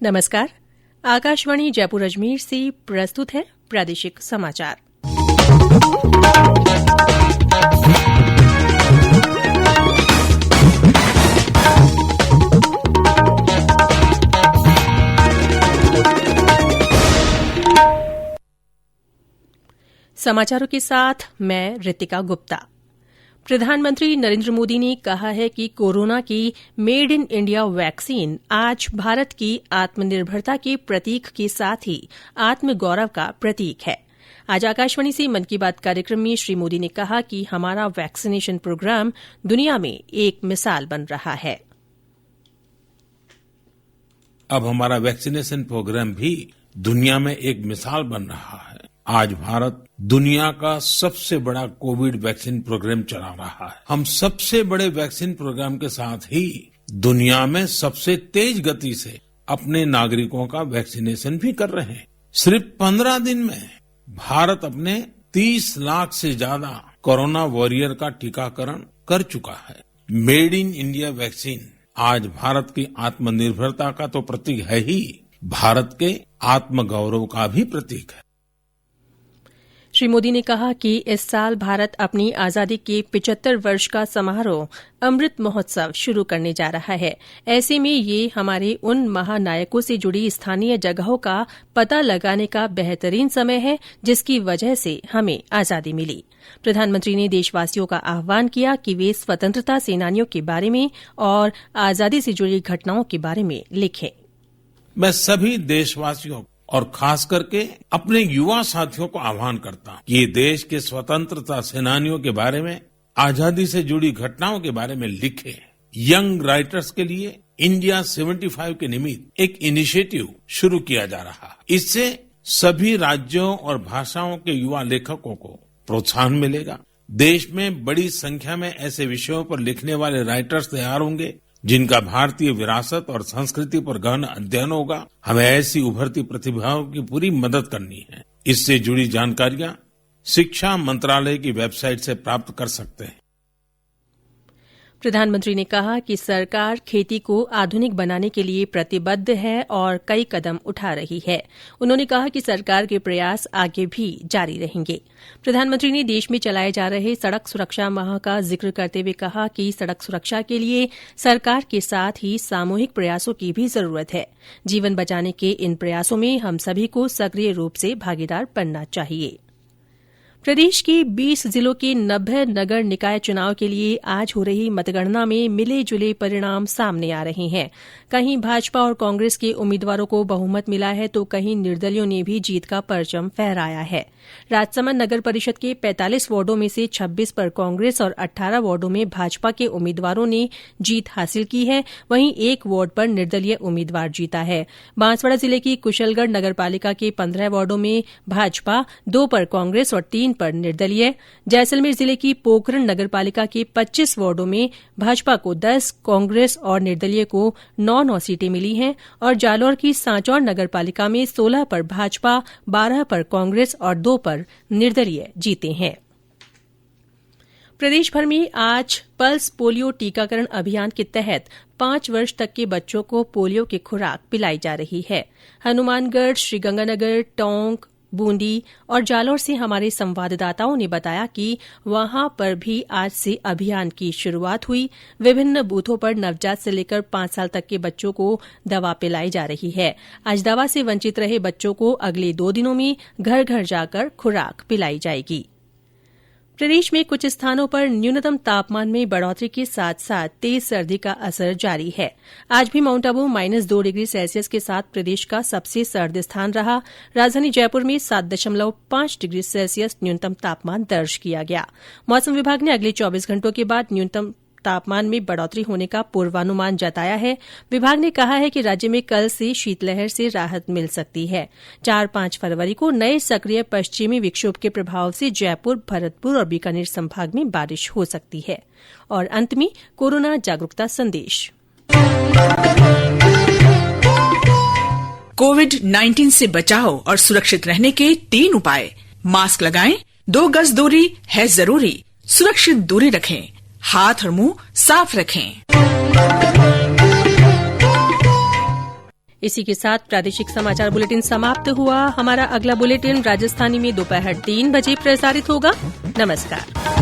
नमस्कार। आकाशवाणी जयपुर अजमेर से प्रस्तुत है प्रादेशिक समाचार। समाचारों के साथ मैं रितिका गुप्ता। प्रधानमंत्री नरेंद्र मोदी ने कहा है कि कोरोना की मेड इन इंडिया वैक्सीन आज भारत की आत्मनिर्भरता के प्रतीक के साथ ही आत्मगौरव का प्रतीक है। आज आकाशवाणी से मन की बात कार्यक्रम में श्री मोदी ने कहा कि हमारा वैक्सीनेशन प्रोग्राम दुनिया में एक मिसाल बन रहा है। अब हमारा वैक्सीनेशन प्रोग्राम भी दुनिया में एक मिसाल बन रहा है। आज भारत दुनिया का सबसे बड़ा कोविड वैक्सीन प्रोग्राम चला रहा है। हम सबसे बड़े वैक्सीन प्रोग्राम के साथ ही दुनिया में सबसे तेज गति से अपने नागरिकों का वैक्सीनेशन भी कर रहे हैं। सिर्फ 15 दिन में भारत अपने 30 लाख से ज्यादा कोरोना वॉरियर का टीकाकरण कर चुका है। मेड इन इंडिया वैक्सीन आज भारत की आत्मनिर्भरता का तो प्रतीक है ही, भारत के आत्मगौरव का भी प्रतीक है। श्री मोदी ने कहा कि इस साल भारत अपनी आजादी के 75 वर्ष का समारोह अमृत महोत्सव शुरू करने जा रहा है। ऐसे में ये हमारे उन महानायकों से जुड़ी स्थानीय जगहों का पता लगाने का बेहतरीन समय है जिसकी वजह से हमें आजादी मिली। प्रधानमंत्री ने देशवासियों का आह्वान किया कि वे स्वतंत्रता सेनानियों के बारे में और आजादी से जुड़ी घटनाओं के बारे में लिखें। मैं सभी देशवासियों और खास करके अपने युवा साथियों को आह्वान करता हूं कि ये देश के स्वतंत्रता सेनानियों के बारे में, आजादी से जुड़ी घटनाओं के बारे में लिखे। यंग राइटर्स के लिए इंडिया 75 के निमित्त एक इनिशिएटिव शुरू किया जा रहा है। इससे सभी राज्यों और भाषाओं के युवा लेखकों को प्रोत्साहन मिलेगा। देश में बड़ी संख्या में ऐसे विषयों पर लिखने वाले राइटर्स तैयार होंगे जिनका भारतीय विरासत और संस्कृति पर गहन अध्ययन होगा। हमें ऐसी उभरती प्रतिभाओं की पूरी मदद करनी है। इससे जुड़ी जानकारियां शिक्षा मंत्रालय की वेबसाइट से प्राप्त कर सकते हैं। प्रधानमंत्री ने कहा कि सरकार खेती को आधुनिक बनाने के लिए प्रतिबद्ध है और कई कदम उठा रही है। उन्होंने कहा कि सरकार के प्रयास आगे भी जारी रहेंगे। प्रधानमंत्री ने देश में चलाए जा रहे सड़क सुरक्षा माह का जिक्र करते हुए कहा कि सड़क सुरक्षा के लिए सरकार के साथ ही सामूहिक प्रयासों की भी जरूरत है। जीवन बचाने के इन प्रयासों में हम सभी को सक्रिय रूप से भागीदार बनना चाहिए। प्रदेश के 20 जिलों के 90 नगर निकाय चुनाव के लिए आज हो रही मतगणना में मिले जुले परिणाम सामने आ रहे हैं। कहीं भाजपा और कांग्रेस के उम्मीदवारों को बहुमत मिला है तो कहीं निर्दलियों ने भी जीत का परचम फहराया है। राजसमंद नगर परिषद के 45 वार्डों में से 26 पर कांग्रेस और 18 वार्डों में भाजपा के उम्मीदवारों ने जीत हासिल की है। वहीं एक वार्ड पर निर्दलीय उम्मीदवार जीता है। बांसवाड़ा जिले की कुशलगढ़ नगरपालिका के 15 वार्डों में भाजपा, 2 पर कांग्रेस और 3 पर निर्दलीय। जैसलमेर जिले की पोखरण नगरपालिका के 25 वार्डों में भाजपा को 10, कांग्रेस और निर्दलीय को 9 सीटें मिली हैं और जालौर की सांचौर नगरपालिका में 16 पर भाजपा, 12 पर कांग्रेस और 2 पर निर्दलीय जीते हैं। प्रदेश भर में आज पल्स पोलियो टीकाकरण अभियान के तहत 5 वर्ष तक के बच्चों को पोलियो की खुराक पिलाई जा रही है। हनुमानगढ़, श्रीगंगानगर, टोंक, बूंदी और जालौर से हमारे संवाददाताओं ने बताया कि वहां पर भी आज से अभियान की शुरुआत हुई। विभिन्न बूथों पर नवजात से लेकर 5 साल तक के बच्चों को दवा पिलाई जा रही है। आज दवा से वंचित रहे बच्चों को अगले 2 दिनों में घर घर जाकर खुराक पिलाई जाएगी। प्रदेश में कुछ स्थानों पर न्यूनतम तापमान में बढ़ोतरी के साथ साथ तेज सर्दी का असर जारी है। आज भी माउंट आबू -2 डिग्री सेल्सियस के साथ प्रदेश का सबसे सर्द स्थान रहा। राजधानी जयपुर में 7.5 डिग्री सेल्सियस न्यूनतम तापमान दर्ज किया गया। मौसम विभाग ने अगले 24 घंटों के बाद न्यूनतम तापमान में बढ़ोतरी होने का पूर्वानुमान जताया है। विभाग ने कहा है कि राज्य में कल से शीतलहर से राहत मिल सकती है। 4-5 फरवरी को नए सक्रिय पश्चिमी विक्षोभ के प्रभाव से जयपुर, भरतपुर और बीकानेर संभाग में बारिश हो सकती है। और अंत में कोरोना जागरूकता संदेश। कोविड-19 से बचाव और सुरक्षित रहने के 3 उपाय। मास्क लगाएं, 2 गज दूरी है जरूरी, सुरक्षित दूरी रखें, हाथ और मुंह साफ रखें। इसी के साथ प्रादेशिक समाचार बुलेटिन समाप्त हुआ। हमारा अगला बुलेटिन राजस्थानी में दोपहर 3 बजे प्रसारित होगा। नमस्कार।